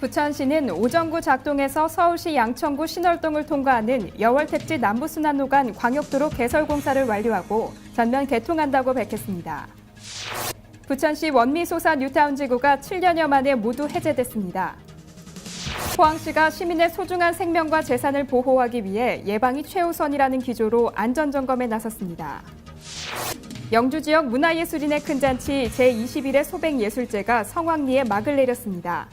부천시는 오정구 작동에서 서울시 양천구 신월동을 통과하는 여월택지 남부순환로간 광역도로 개설 공사를 완료하고 전면 개통한다고 밝혔습니다. 부천시 원미소사 뉴타운 지구가 7년여 만에 모두 해제됐습니다. 포항시가 시민의 소중한 생명과 재산을 보호하기 위해 예방이 최우선이라는 기조로 안전점검에 나섰습니다. 영주 지역 문화예술인의 큰 잔치 제21회 소백예술제가 성황리에 막을 내렸습니다.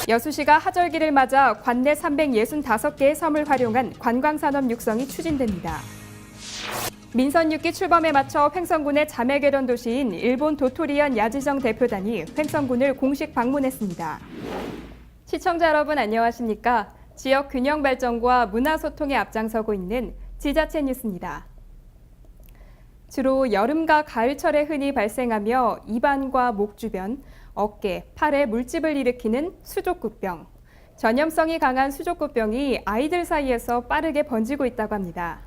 여수시가 하절기를 맞아 관내 365개의 섬을 활용한 관광산업 육성이 추진됩니다. 민선 6기 출범에 맞춰 횡성군의 자매결연 도시인 일본 도토리현 야지정 대표단이 횡성군을 공식 방문했습니다. 시청자 여러분 안녕하십니까? 지역 균형 발전과 문화 소통에 앞장서고 있는 지자체 뉴스입니다. 주로 여름과 가을철에 흔히 발생하며 입안과 목 주변, 어깨, 팔에 물집을 일으키는 수족구병. 전염성이 강한 수족구병이 아이들 사이에서 빠르게 번지고 있다고 합니다.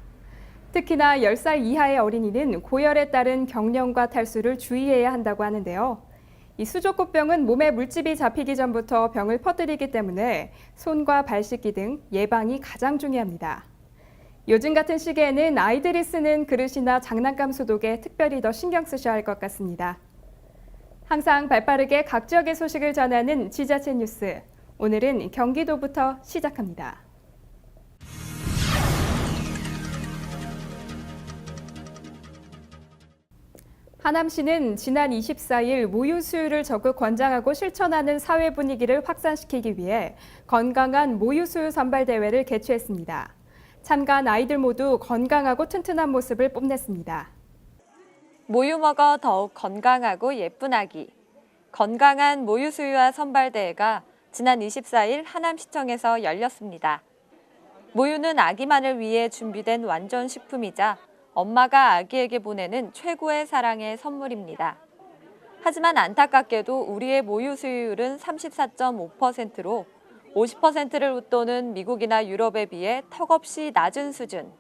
특히나 10살 이하의 어린이는 고열에 따른 경련과 탈수를 주의해야 한다고 하는데요. 이 수족구병은 몸에 물집이 잡히기 전부터 병을 퍼뜨리기 때문에 손과 발 씻기 등 예방이 가장 중요합니다. 요즘 같은 시기에는 아이들이 쓰는 그릇이나 장난감 소독에 특별히 더 신경 쓰셔야 할 것 같습니다. 항상 발빠르게 각 지역의 소식을 전하는 지자체 뉴스. 오늘은 경기도부터 시작합니다. 하남시는 지난 24일 모유 수유를 적극 권장하고 실천하는 사회 분위기를 확산시키기 위해 건강한 모유 수유 선발 대회를 개최했습니다. 참가한 아이들 모두 건강하고 튼튼한 모습을 뽐냈습니다. 모유 먹어 더욱 건강하고 예쁜 아기. 건강한 모유 수유와 선발 대회가 지난 24일 하남시청에서 열렸습니다. 모유는 아기만을 위해 준비된 완전 식품이자 엄마가 아기에게 보내는 최고의 사랑의 선물입니다. 하지만 안타깝게도 우리의 모유 수유율은 34.5%로 50%를 웃도는 미국이나 유럽에 비해 턱없이 낮은 수준.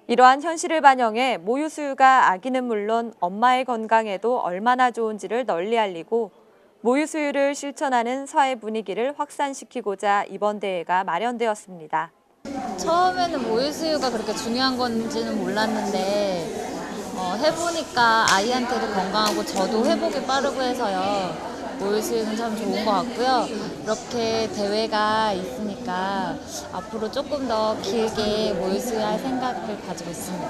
이러한 현실을 반영해 모유 수유가 아기는 물론 엄마의 건강에도 얼마나 좋은지를 널리 알리고 모유 수유를 실천하는 사회 분위기를 확산시키고자 이번 대회가 마련되었습니다. 처음에는 모유 수유가 그렇게 중요한 건지는 몰랐는데 해보니까 아이한테도 건강하고 저도 회복이 빠르고 해서요. 모유 수유는 참 좋은 것 같고요. 이렇게 대회가 있으니까 앞으로 조금 더 길게 모유 수유할 생각을 가지고 있습니다.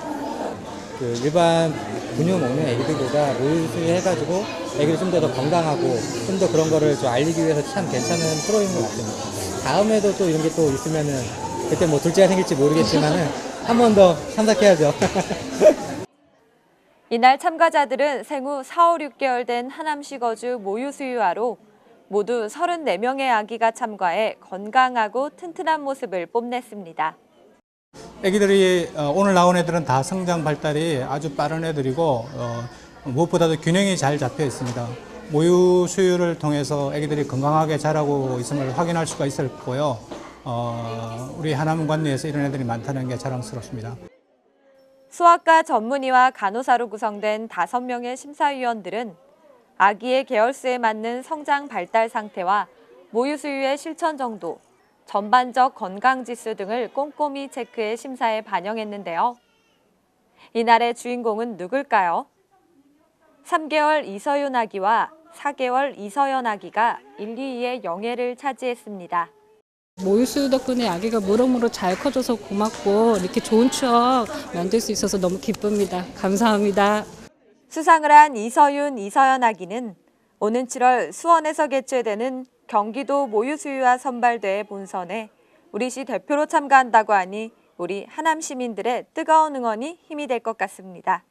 일반 분유 먹는 애기들보다 모유 수유 해가지고 애기를 좀 더 건강하고 좀 더 그런 거를 좀 알리기 위해서 참 괜찮은 프로인 것 같습니다. 다음에도 또 이런 게 또 있으면은 그때 뭐 둘째가 생길지 모르겠지만은 한 번 더 참석해야죠. 이날 참가자들은 생후 4, 5, 6개월 된 하남시 거주 모유 수유아로 모두 34명의 아기가 참가해 건강하고 튼튼한 모습을 뽐냈습니다. 애기들이 오늘 나온 애들은 다 성장 발달이 아주 빠른 애들이고 무엇보다도 균형이 잘 잡혀 있습니다. 모유 수유를 통해서 애기들이 건강하게 자라고 있음을 확인할 수가 있을 거고요. 우리 하남 관내에서 이런 애들이 많다는 게 자랑스럽습니다. 소아과 전문의와 간호사로 구성된 5명의 심사위원들은 아기의 계열수에 맞는 성장 발달 상태와 모유 수유의 실천 정도, 전반적 건강 지수 등을 꼼꼼히 체크해 심사에 반영했는데요. 이날의 주인공은 누굴까요? 3개월 이서윤 아기와 4개월 이서연 아기가 1, 2위의 영예를 차지했습니다. 모유 수유 덕분에 아기가 무럭무럭 잘 커져서 고맙고 이렇게 좋은 추억 만들 수 있어서 너무 기쁩니다. 감사합니다. 수상을 한 이서윤, 이서연 아기는 오는 7월 수원에서 개최되는 경기도 모유 수유와 선발대회 본선에 우리 시 대표로 참가한다고 하니 우리 하남 시민들의 뜨거운 응원이 힘이 될 것 같습니다.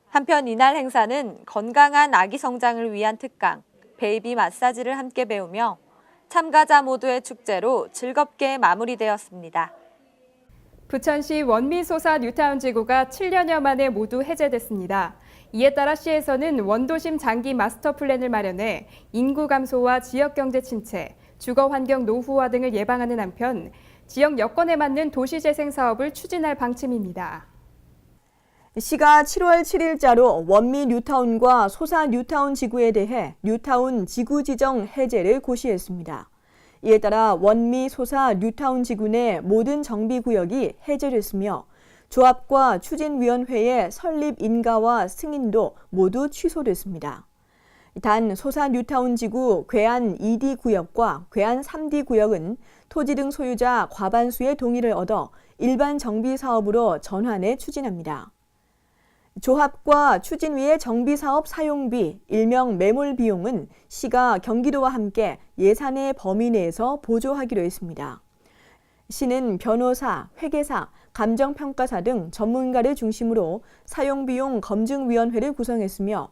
한편 이날 행사는 건강한 아기 성장을 위한 특강, 베이비 마사지를 함께 배우며 참가자 모두의 축제로 즐겁게 마무리되었습니다. 부천시 원미소사 뉴타운 지구가 7년여 만에 모두 해제됐습니다. 이에 따라 시에서는 원도심 장기 마스터 플랜을 마련해 인구 감소와 지역 경제 침체, 주거 환경 노후화 등을 예방하는 한편 지역 여건에 맞는 도시 재생 사업을 추진할 방침입니다. 시가 7월 7일자로 원미 뉴타운과 소사 뉴타운 지구에 대해 뉴타운 지구 지정 해제를 고시했습니다. 이에 따라 원미 소사 뉴타운 지구 내 모든 정비구역이 해제됐으며 조합과 추진위원회의 설립 인가와 승인도 모두 취소됐습니다. 단 소사 뉴타운 지구 괴안 2D 구역과 괴안 3D 구역은 토지 등 소유자 과반수의 동의를 얻어 일반 정비 사업으로 전환해 추진합니다. 조합과 추진위의 정비사업 사용비, 일명 매몰 비용은 시가 경기도와 함께 예산의 범위 내에서 보조하기로 했습니다. 시는 변호사, 회계사, 감정평가사 등 전문가를 중심으로 사용비용 검증위원회를 구성했으며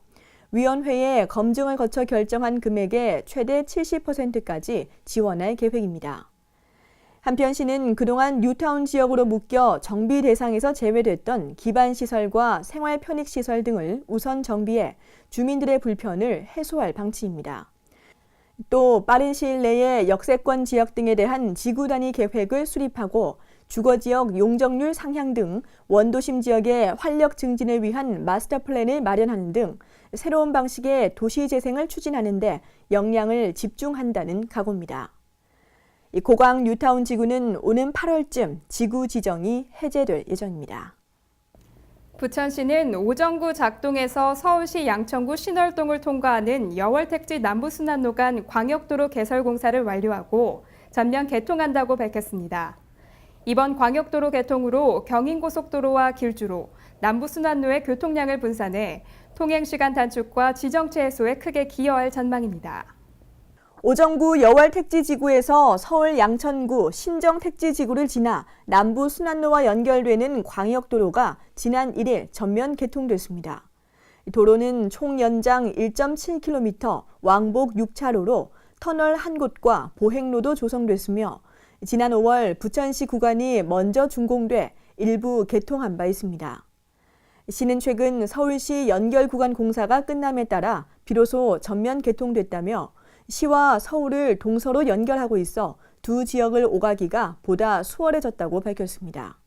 위원회의 검증을 거쳐 결정한 금액의 최대 70%까지 지원할 계획입니다. 한편 시는 그동안 뉴타운 지역으로 묶여 정비 대상에서 제외됐던 기반시설과 생활편익시설 등을 우선 정비해 주민들의 불편을 해소할 방침입니다. 또 빠른 시일 내에 역세권 지역 등에 대한 지구 단위 계획을 수립하고 주거지역 용적률 상향 등 원도심 지역의 활력 증진을 위한 마스터 플랜을 마련하는 등 새로운 방식의 도시 재생을 추진하는 데 역량을 집중한다는 각오입니다. 고강 뉴타운 지구는 오는 8월쯤 지구 지정이 해제될 예정입니다. 부천시는 오정구 작동에서 서울시 양천구 신월동을 통과하는 여월택지 남부순환로간 광역도로 개설 공사를 완료하고 전면 개통한다고 밝혔습니다. 이번 광역도로 개통으로 경인고속도로와 길주로, 남부순환로의 교통량을 분산해 통행시간 단축과 지정체 해소에 크게 기여할 전망입니다. 오정구 여월택지지구에서 서울 양천구 신정택지지구를 지나 남부순환로와 연결되는 광역도로가 지난 1일 전면 개통됐습니다. 도로는 총 연장 1.7km, 왕복 6차로로 터널 한 곳과 보행로도 조성됐으며 지난 5월 부천시 구간이 먼저 준공돼 일부 개통한 바 있습니다. 시는 최근 서울시 연결 구간 공사가 끝남에 따라 비로소 전면 개통됐다며 시와 서울을 동서로 연결하고 있어 두 지역을 오가기가 보다 수월해졌다고 밝혔습니다.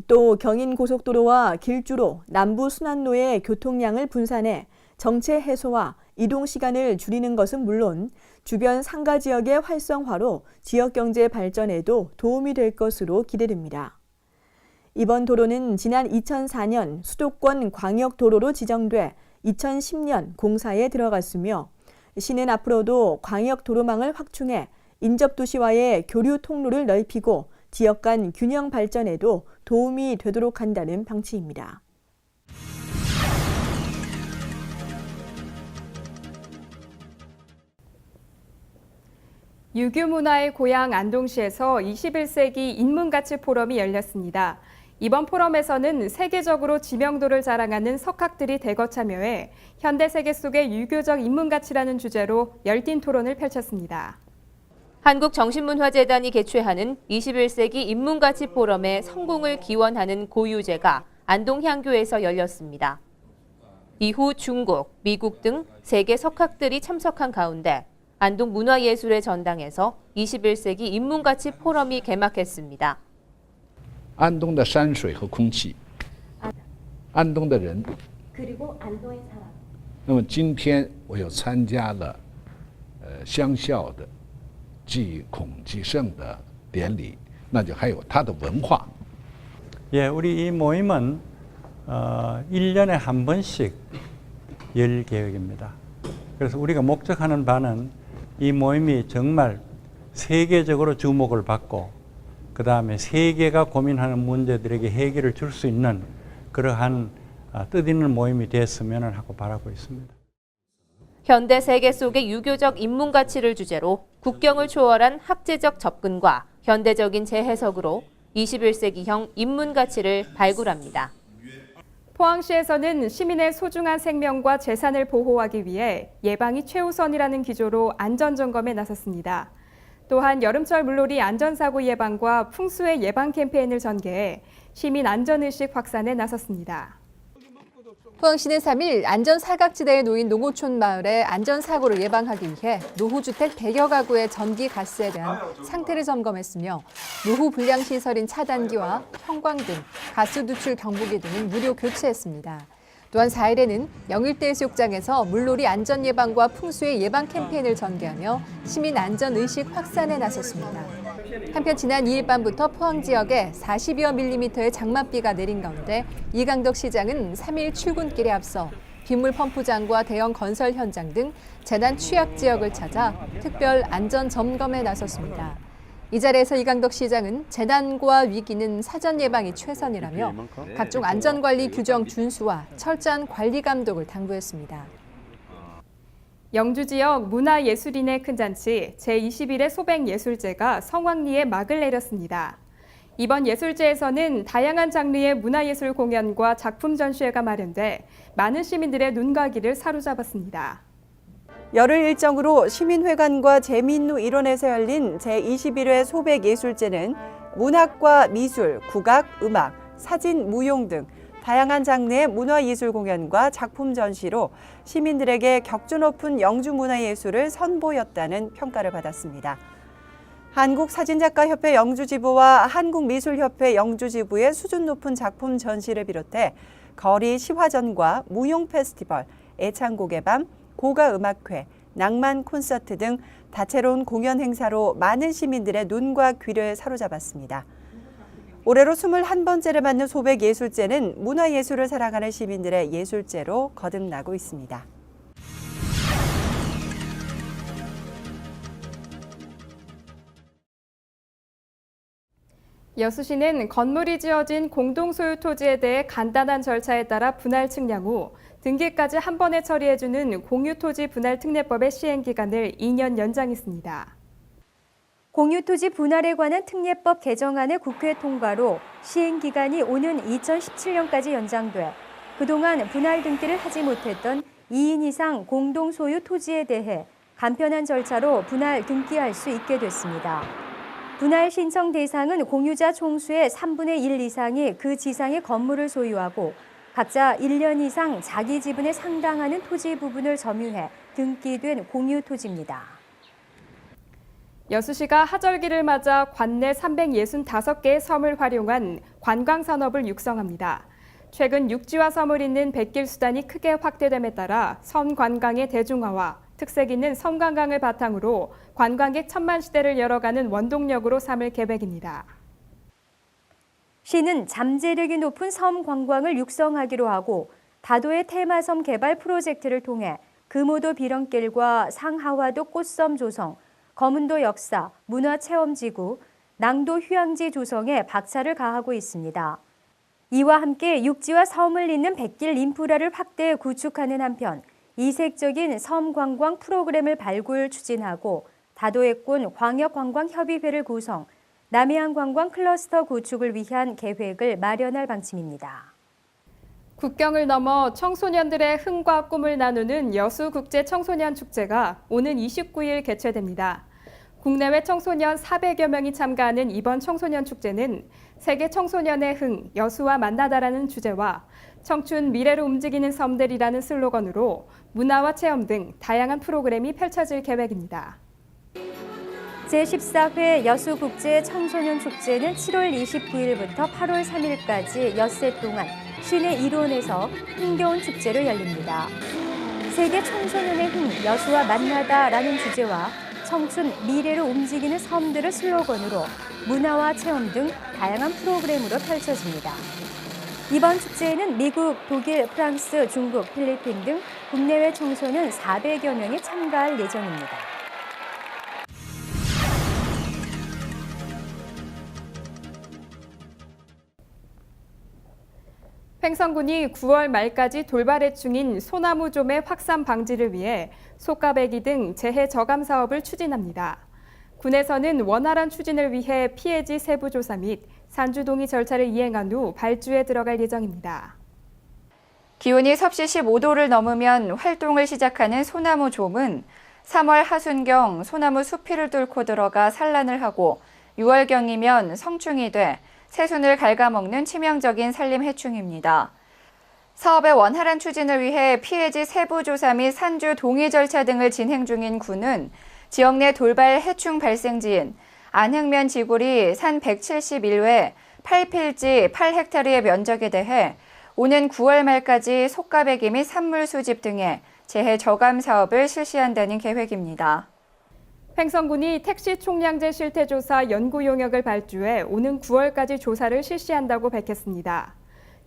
또 경인고속도로와 길주로, 남부순환로의 교통량을 분산해 정체 해소와 이동 시간을 줄이는 것은 물론 주변 상가 지역의 활성화로 지역 경제 발전에도 도움이 될 것으로 기대됩니다. 이번 도로는 지난 2004년 수도권 광역도로로 지정돼 2010년 공사에 들어갔으며 시는 앞으로도 광역도로망을 확충해 인접도시와의 교류 통로를 넓히고 지역 간 균형 발전에도 도움이 되도록 한다는 방침입니다. 유교 문화의 고향 안동시에서 21세기 인문가치 포럼이 열렸습니다. 이번 포럼에서는 세계적으로 지명도를 자랑하는 석학들이 대거 참여해 현대 세계 속의 유교적 인문가치라는 주제로 열띤 토론을 펼쳤습니다. 한국정신문화재단이 개최하는 21세기 인문가치 포럼의 성공을 기원하는 고유제가 안동향교에서 열렸습니다. 이후 중국, 미국 등 세계 석학들이 참석한 가운데 안동문화예술의 전당에서 21세기 인문가치 포럼이 개막했습니다. 安东的山水和空气，安东的人， 그리고 안동의 사람. 那么今天我又参加了乡校的祭孔祭圣的典礼，那就还有它的文化。 예, 우리 이 모임은 1년에 한 번씩 열 계획입니다. 그래서 우리가 목적하는 바는 이 모임이 정말 세계적으로 주목을 받고 그 다음에 세계가 고민하는 문제들에게 해결을 줄 수 있는 그러한 뜻있는 모임이 됐으면 하고 바라고 있습니다. 현대 세계 속의 유교적 인문가치를 주제로 국경을 초월한 학제적 접근과 현대적인 재해석으로 21세기형 인문가치를 발굴합니다. 포항시에서는 시민의 소중한 생명과 재산을 보호하기 위해 예방이 최우선이라는 기조로 안전점검에 나섰습니다. 또한 여름철 물놀이 안전사고 예방과 풍수해 예방 캠페인을 전개해 시민 안전의식 확산에 나섰습니다. 포항시는 3일 안전사각지대에 놓인 농어촌 마을의 안전사고를 예방하기 위해 노후주택 100여 가구의 전기, 가스에 대한 상태를 점검했으며 노후 불량시설인 차단기와 형광등, 가스 누출 경보기 등은 무료 교체했습니다. 또한 4일에는 영일대 해수욕장에서 물놀이 안전 예방과 풍수의 예방 캠페인을 전개하며 시민 안전 의식 확산에 나섰습니다. 한편 지난 2일 밤부터 포항 지역에 40여 밀리미터의 장맛비가 내린 가운데 이강덕 시장은 3일 출근길에 앞서 빗물 펌프장과 대형 건설 현장 등 재난 취약 지역을 찾아 특별 안전 점검에 나섰습니다. 이 자리에서 이강덕 시장은 재난과 위기는 사전 예방이 최선이라며 각종 안전관리 규정 준수와 철저한 관리 감독을 당부했습니다. 영주 지역 문화예술인의 큰 잔치 제21회 소백예술제가 성황리에 막을 내렸습니다. 이번 예술제에서는 다양한 장르의 문화예술 공연과 작품 전시회가 마련돼 많은 시민들의 눈과 귀를 사로잡았습니다. 열흘 일정으로 시민회관과 재미있는 일원에서 열린 제21회 소백예술제는 문학과 미술, 국악, 음악, 사진, 무용 등 다양한 장르의 문화예술 공연과 작품 전시로 시민들에게 격조 높은 영주 문화예술을 선보였다는 평가를 받았습니다. 한국사진작가협회 영주지부와 한국미술협회 영주지부의 수준 높은 작품 전시를 비롯해 거리 시화전과 무용 페스티벌, 애창곡의 밤, 고가음악회, 낭만 콘서트 등 다채로운 공연 행사로 많은 시민들의 눈과 귀를 사로잡았습니다. 올해로 21번째를 맞는 소백예술제는 문화예술을 사랑하는 시민들의 예술제로 거듭나고 있습니다. 여수시는 건물이 지어진 공동소유 토지에 대해 간단한 절차에 따라 분할 측량 후 등기까지 한 번에 처리해주는 공유토지 분할특례법의 시행기간을 2년 연장했습니다. 공유토지 분할에 관한 특례법 개정안의 국회 통과로 시행기간이 오는 2017년까지 연장돼 그동안 분할 등기를 하지 못했던 2인 이상 공동소유 토지에 대해 간편한 절차로 분할 등기할 수 있게 됐습니다. 분할 신청 대상은 공유자 총수의 3분의 1 이상이 그 지상의 건물을 소유하고 각자 1년 이상 자기 지분에 상당하는 토지 부분을 점유해 등기된 공유토지입니다. 여수시가 하절기를 맞아 관내 365개의 섬을 활용한 관광산업을 육성합니다. 최근 육지와 섬을 잇는 백길 수단이 크게 확대됨에 따라 섬 관광의 대중화와 특색 있는 섬 관광을 바탕으로 관광객 1000만 시대를 열어가는 원동력으로 삼을 계획입니다. 시는 잠재력이 높은 섬 관광을 육성하기로 하고 다도의 테마섬 개발 프로젝트를 통해 금오도 비렁길과 상하와도 꽃섬 조성, 검은도 역사, 문화체험지구, 낭도 휴양지 조성에 박차를 가하고 있습니다. 이와 함께 육지와 섬을 잇는 백길 인프라를 확대 구축하는 한편 이색적인 섬 관광 프로그램을 발굴 추진하고 다도해권 광역관광협의회를 구성, 남해안 관광 클러스터 구축을 위한 계획을 마련할 방침입니다. 국경을 넘어 청소년들의 흥과 꿈을 나누는 여수국제청소년축제가 오는 29일 개최됩니다. 국내외 청소년 400여 명이 참가하는 이번 청소년축제는 세계 청소년의 흥, 여수와 만나다라는 주제와 청춘 미래로 움직이는 섬들이라는 슬로건으로 문화와 체험 등 다양한 프로그램이 펼쳐질 계획입니다. 제14회 여수국제 청소년 축제는 7월 29일부터 8월 3일까지 엿새 동안 시내 일원에서 흥겨운 축제로 열립니다. 세계 청소년의 흥, 여수와 만나다라는 주제와 청춘 미래로 움직이는 섬들을 슬로건으로 문화와 체험 등 다양한 프로그램으로 펼쳐집니다. 이번 축제에는 미국, 독일, 프랑스, 중국, 필리핀 등 국내외 청소년 400여 명이 참가할 예정입니다. 횡성군이 9월 말까지 돌발해 중인 소나무 좀의 확산 방지를 위해 속가배기 등 재해 저감 사업을 추진합니다. 군에서는 원활한 추진을 위해 피해지 세부 조사 및 산주 동의 절차를 이행한 후 발주에 들어갈 예정입니다. 기온이 섭씨 15도를 넘으면 활동을 시작하는 소나무 좀은 3월 하순경 소나무 수피를 뚫고 들어가 산란을 하고 6월경이면 성충이 돼 새순을 갉아먹는 치명적인 산림 해충입니다. 사업의 원활한 추진을 위해 피해지 세부 조사 및 산주 동의 절차 등을 진행 중인 군은 지역 내 돌발 해충 발생지인 안흥면 지구리 산 171회 8필지 8헥타르의 면적에 대해 오는 9월 말까지 속가배기 및 산물 수집 등의 재해 저감 사업을 실시한다는 계획입니다. 횡성군이 택시 총량제 실태조사 연구 용역을 발주해 오는 9월까지 조사를 실시한다고 밝혔습니다.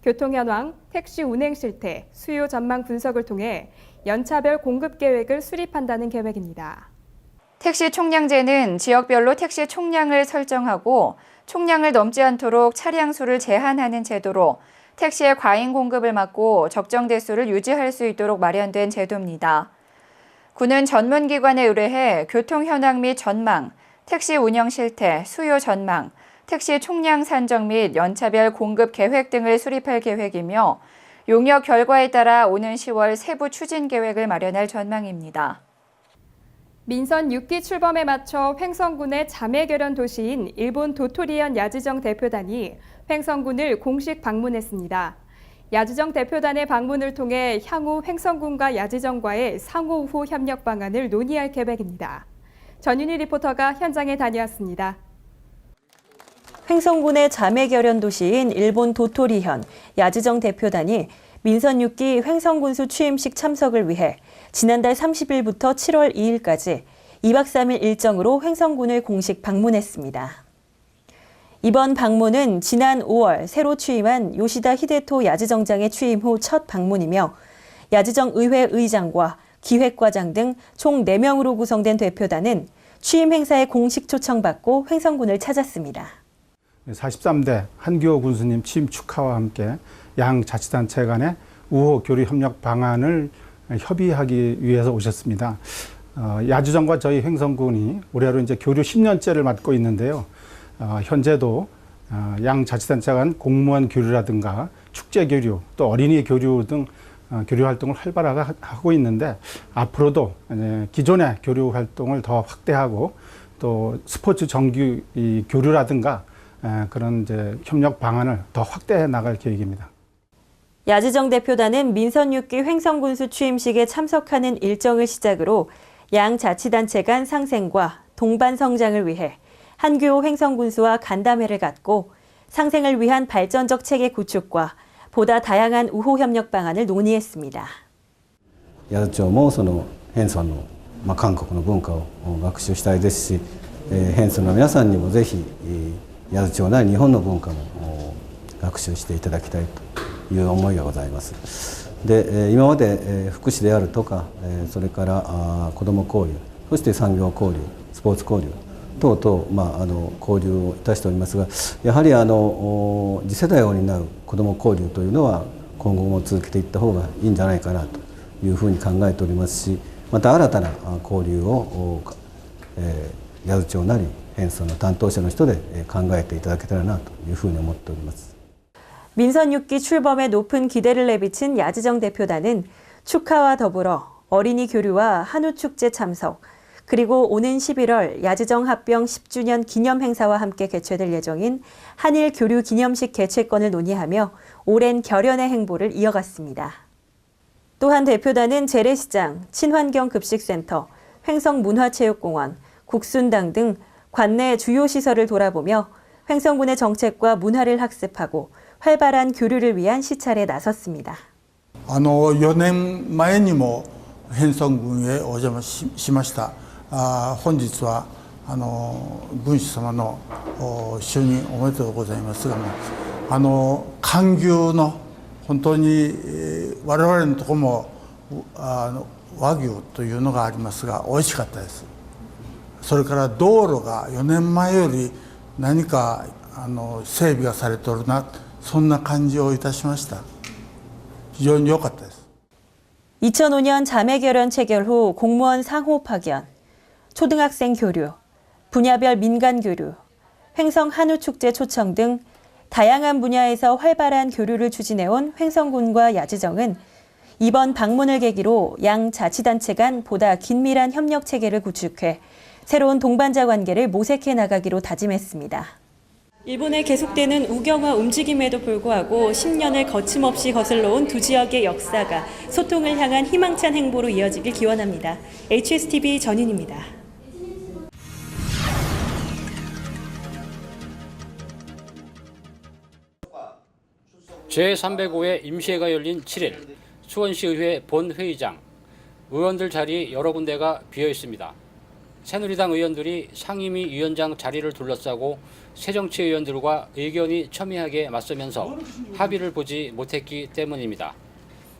교통 현황, 택시 운행 실태, 수요 전망 분석을 통해 연차별 공급 계획을 수립한다는 계획입니다. 택시 총량제는 지역별로 택시 총량을 설정하고 총량을 넘지 않도록 차량 수를 제한하는 제도로 택시의 과잉 공급을 막고 적정 대수를 유지할 수 있도록 마련된 제도입니다. 군은 전문기관에 의뢰해 교통 현황 및 전망, 택시 운영 실태, 수요 전망, 택시 총량 산정 및 연차별 공급 계획 등을 수립할 계획이며 용역 결과에 따라 오는 10월 세부 추진 계획을 마련할 전망입니다. 민선 6기 출범에 맞춰 횡성군의 자매 결연 도시인 일본 도토리현 야즈정 대표단이 횡성군을 공식 방문했습니다. 야즈정 대표단의 방문을 통해 향후 횡성군과 야즈정과의 상호 우호 협력 방안을 논의할 계획입니다. 전윤희 리포터가 현장에 다녀왔습니다. 횡성군의 자매 결연 도시인 일본 도토리현 야즈정 대표단이 민선 6기 횡성군수 취임식 참석을 위해 지난달 30일부터 7월 2일까지 2박 3일 일정으로 횡성군을 공식 방문했습니다. 이번 방문은 지난 5월 새로 취임한 요시다 히데토 야즈정장의 취임 후 첫 방문이며 야즈정 의회 의장과 기획과장 등 총 4명으로 구성된 대표단은 취임 행사에 공식 초청받고 횡성군을 찾았습니다. 43대 한규호 군수님 취임 축하와 함께 양 자치단체 간의 우호 교류 협력 방안을 협의하기 위해서 오셨습니다. 야즈정과 저희 횡성군이 올해로 이제 교류 10년째를 맞고 있는데요. 현재도 양 자치단체 간 공무원 교류라든가 축제 교류, 또 어린이 교류 등 교류 활동을 활발하게 하고 있는데 앞으로도 기존의 교류 활동을 더 확대하고 또 스포츠 정규 교류라든가 그런 이제 협력 방안을 더 확대해 나갈 계획입니다. 야즈정 대표단은 민선 6기 횡성군수 취임식에 참석하는 일정을 시작으로 양 자치단체 간 상생과 동반 성장을 위해 한규호 횡성군수와 간담회를 갖고 상생을 위한 발전적 체계 구축과 보다 다양한 우호 협력 방안을 논의했습니다. 八頭町もその偏村の、韓国の文化を学習したいですし、偏村の皆さんにもぜひ八頭町なり日本の文化も学習していただきたいという思いがございます。で、今まで福祉であるとか、それから子ども交流、そして産業交流、スポーツ交流等々、交流をいたしておりますが、やはり次世代を担う子ども交流というのは今後も続けていった方がいいんじゃないかなというふうに考えておりますし、また新たな交流を八頭町なり偏村の担当者の人で考えていただけたらなというふうに思っております。 민선 6기 출범에 높은 기대를 내비친 야즈정 대표단은 축하와 더불어 어린이 교류와 한우 축제 참석, 그리고 오는 11월 야즈정 합병 10주년 기념 행사와 함께 개최될 예정인 한일 교류 기념식 개최권을 논의하며 오랜 결연의 행보를 이어갔습니다. 또한 대표단은 재래시장, 친환경 급식센터, 횡성문화체육공원, 국순당 등 관내 주요 시설을 돌아보며 횡성군의 정책과 문화를 학습하고 활발한 교류를 위한 시찰에 나섰습니다. 4年前にも偏村郡へお邪魔しました。本日は軍師様の就任おめでとうございますがも、寒牛の本当に我々のところも和牛というのがありますが美味しかったです。それから道路が4年前より何か整備がされておるな、そんな感じをいたしました。非常に良かったです。 2005년 자매결연 체결 후 공무원 상호 파견, 초등학생 교류, 분야별 민간 교류, 횡성 한우 축제 초청 등 다양한 분야에서 활발한 교류를 추진해온 횡성군과 야즈정은 이번 방문을 계기로 양 자치단체 간 보다 긴밀한 협력 체계를 구축해 새로운 동반자 관계를 모색해 나가기로 다짐했습니다. 일본의 계속되는 우경화 움직임에도 불구하고 10년을 거침없이 거슬러온 두 지역의 역사가 소통을 향한 희망찬 행보로 이어지길 기원합니다. HSTV 전윤입니다. 제305회 임시회가 열린 7일 수원시의회 본회의장, 의원들 자리 여러 군데가 비어 있습니다. 새누리당 의원들이 상임위 위원장 자리를 둘러싸고 새정치의원들과 의견이 첨예하게 맞서면서 합의를 보지 못했기 때문입니다.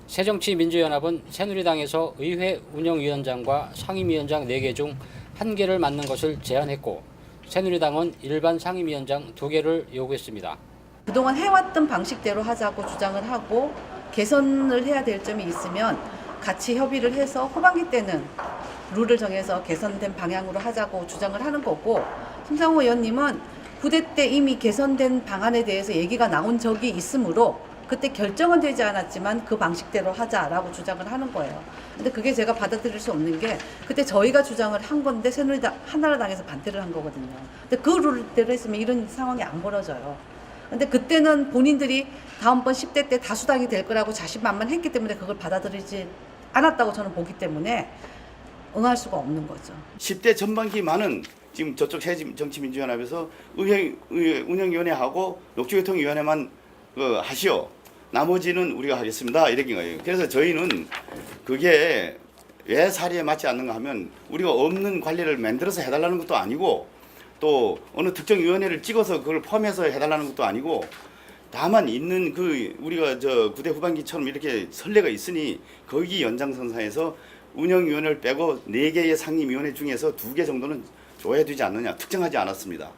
새정치민주연합은 새누리당에서 의회 운영위원장과 상임위원장 4개 중 1개를 맡는 것을 제안했고, 새누리당은 일반 상임위원장 2개를 요구했습니다. 그동안 해왔던 방식대로 하자고 주장을 하고 개선을 해야 될 점이 있으면 같이 협의를 해서 후반기 때는 룰을 정해서 개선된 방향으로 하자고 주장을 하는 거고, 심상호 의원님은 부대 때 이미 개선된 방안에 대해서 얘기가 나온 적이 있으므로 그때 결정은 되지 않았지만 그 방식대로 하자라고 주장을 하는 거예요. 근데 그게 제가 받아들일 수 없는 게, 그때 저희가 주장을 한 건데 새누리당, 한나라당에서 반대를 한 거거든요. 근데 그 룰대로 했으면 이런 상황이 안 벌어져요. 근데 그때는 본인들이 다음번 10대 때 다수당이 될 거라고 자신만만했기 때문에 그걸 받아들이지 않았다고 저는 보기 때문에 응할 수가 없는 거죠. 10대 전반기만은 지금 저쪽 새정치민주연합에서 운영위원회하고 녹지교통위원회만 하시오. 나머지는 우리가 하겠습니다. 이렇게 거예요. 그래서 저희는 그게 왜 사리에 맞지 않는가 하면, 우리가 없는 관리를 만들어서 해달라는 것도 아니고, 또 어느 특정 위원회를 찍어서 그걸 포함해서 해달라는 것도 아니고, 다만 있는 우리가 구대 후반기처럼 이렇게 선례가 있으니 거기 연장선상에서 운영위원회를 빼고 4개의 상임위원회 중에서 2개 정도는 줘야 되지 않느냐, 특정하지 않았습니다.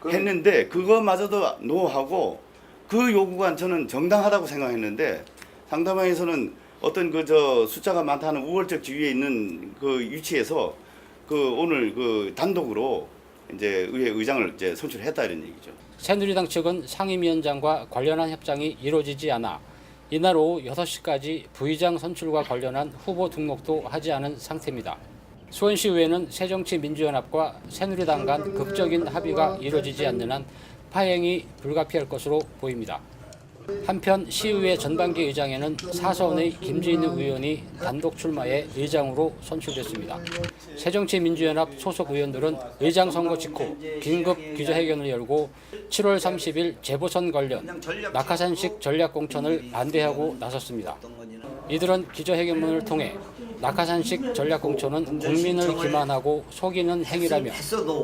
했는데 그거마저도 노하고, 그 요구가 저는 정당하다고 생각했는데, 상담방에서는 어떤 숫자가 많다는 우월적 지위에 있는 그 위치에서 오늘 단독으로 이제 의회 의장을 선출했다 이런 얘기죠. 새누리당 측은 상임위원장과 관련한 협상이 이루어지지 않아 이날 오후 6시까지 부의장 선출과 관련한 후보 등록도 하지 않은 상태입니다. 수원시의회는 새정치민주연합과 새누리당 간 극적인 합의가 이루어지지 않는 한 파행이 불가피할 것으로 보입니다. 한편 시의회 전반기 의장에는 사선의 김진우 의원이 단독 출마해 의장으로 선출됐습니다. 새정치민주연합 소속 의원들은 의장 선거 직후 긴급 기자회견을 열고 7월 30일 재보선 관련 낙하산식 전략공천을 반대하고 나섰습니다. 이들은 기자회견문을 통해 낙하산식 전략공천은 국민을 기만하고 속이는 행위라며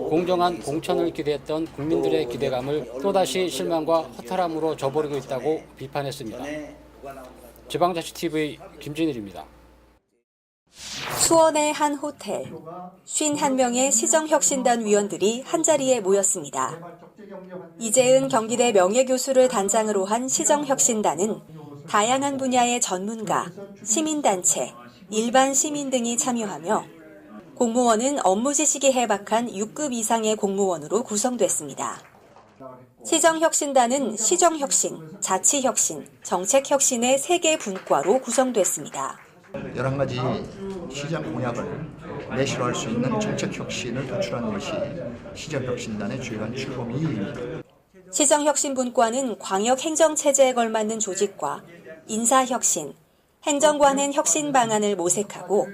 공정한 공천을 기대했던 국민들의 기대감을 또다시 실망과 허탈함으로 저버리고 있다고 비판했습니다. 지방자치TV 김진일입니다. 수원의 한 호텔, 51명의 시정혁신단 위원들이 한자리에 모였습니다. 이재은 경기대 명예교수를 단장으로 한 시정혁신단은 다양한 분야의 전문가, 시민단체, 일반 시민 등이 참여하며 공무원은 업무 지식이 해박한 6급 이상의 공무원으로 구성됐습니다. 시정혁신단은 시정혁신, 자치혁신, 정책혁신의 3개 분과로 구성됐습니다. 11가지 시장 공약을 내실화할 수 있는 정책혁신을 도출하는 것이 시정혁신단의 주요한 출범 이유입니다. 시정혁신분과는 광역행정체제에 걸맞는 조직과 인사혁신, 행정관행 혁신 방안을 모색하고,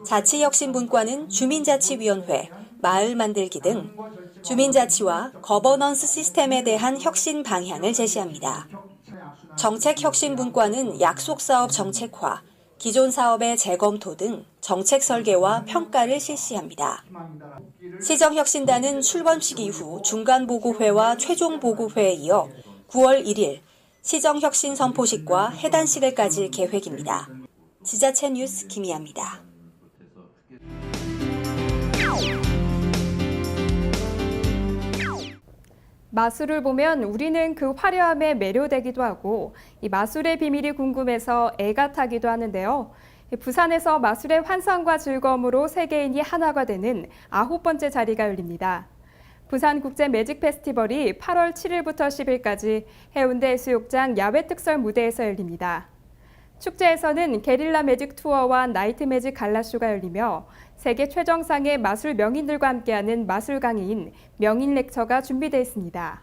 자치혁신분과는 주민자치위원회, 마을 만들기 등 주민자치와 거버넌스 시스템에 대한 혁신 방향을 제시합니다. 정책혁신분과는 약속사업 정책화, 기존 사업의 재검토 등 정책 설계와 평가를 실시합니다. 시정혁신단은 출범식 이후 중간보고회와 최종보고회에 이어 9월 1일 시정혁신 선포식과 해단식을 가질 계획입니다. 지자체 뉴스 김희아입니다. 마술을 보면 우리는 그 화려함에 매료되기도 하고 이 마술의 비밀이 궁금해서 애가 타기도 하는데요. 부산에서 마술의 환상과 즐거움으로 세계인이 하나가 되는 9번째 자리가 열립니다. 부산 국제 매직 페스티벌이 8월 7일부터 10일까지 해운대 해수욕장 야외 특설 무대에서 열립니다. 축제에서는 게릴라 매직 투어와 나이트 매직 갈라쇼가 열리며 세계 최정상의 마술 명인들과 함께하는 마술 강의인 명인 렉처가 준비되어 있습니다.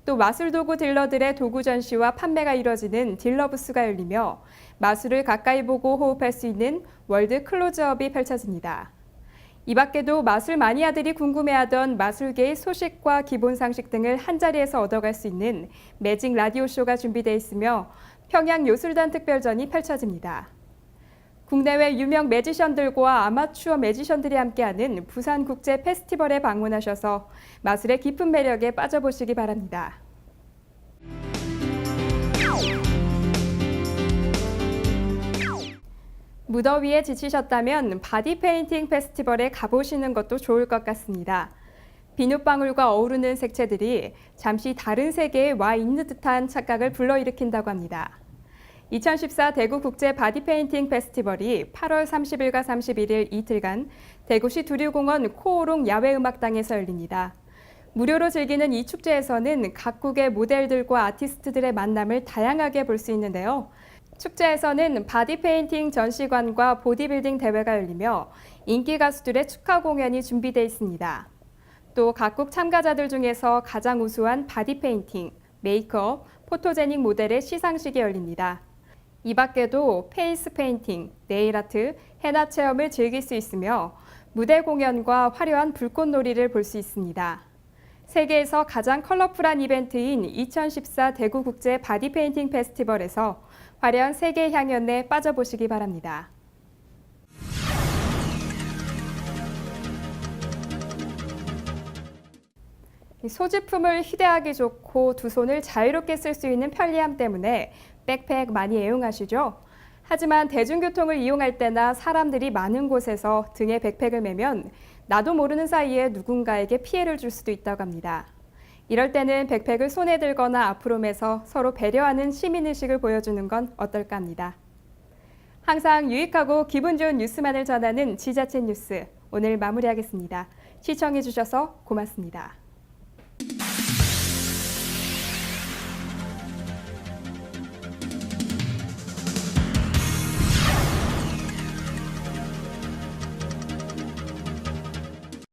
또 마술도구 딜러들의 도구 전시와 판매가 이뤄지는 딜러부스가 열리며 마술을 가까이 보고 호흡할 수 있는 월드 클로즈업이 펼쳐집니다. 이 밖에도 마술 마니아들이 궁금해하던 마술계의 소식과 기본 상식 등을 한자리에서 얻어갈 수 있는 매직 라디오 쇼가 준비되어 있으며 평양 요술단 특별전이 펼쳐집니다. 국내외 유명 매지션들과 아마추어 매지션들이 함께하는 부산국제 페스티벌에 방문하셔서 마술의 깊은 매력에 빠져보시기 바랍니다. 무더위에 지치셨다면 바디 페인팅 페스티벌에 가보시는 것도 좋을 것 같습니다. 비눗방울과 어우르는 색채들이 잠시 다른 세계에 와 있는 듯한 착각을 불러일으킨다고 합니다. 2014 대구 국제 바디 페인팅 페스티벌이 8월 30일과 31일 이틀간 대구시 두류공원 코오롱 야외음악당에서 열립니다. 무료로 즐기는 이 축제에서는 각국의 모델들과 아티스트들의 만남을 다양하게 볼 수 있는데요. 축제에서는 바디 페인팅 전시관과 보디빌딩 대회가 열리며 인기 가수들의 축하 공연이 준비되어 있습니다. 또 각국 참가자들 중에서 가장 우수한 바디 페인팅, 메이크업, 포토제닉 모델의 시상식이 열립니다. 이 밖에도 페이스 페인팅, 네일 아트, 헤나 체험을 즐길 수 있으며 무대 공연과 화려한 불꽃놀이를 볼 수 있습니다. 세계에서 가장 컬러풀한 이벤트인 2014 대구 국제 바디 페인팅 페스티벌에서 화려한 세계 향연에 빠져보시기 바랍니다. 소지품을 휴대하기 좋고 두 손을 자유롭게 쓸 수 있는 편리함 때문에 백팩 많이 애용하시죠? 하지만 대중교통을 이용할 때나 사람들이 많은 곳에서 등에 백팩을 매면 나도 모르는 사이에 누군가에게 피해를 줄 수도 있다고 합니다. 이럴 때는 백팩을 손에 들거나 앞으로 매서 서로 배려하는 시민의식을 보여주는 건 어떨까 합니다. 항상 유익하고 기분 좋은 뉴스만을 전하는 지자체 뉴스, 오늘 마무리하겠습니다. 시청해주셔서 고맙습니다.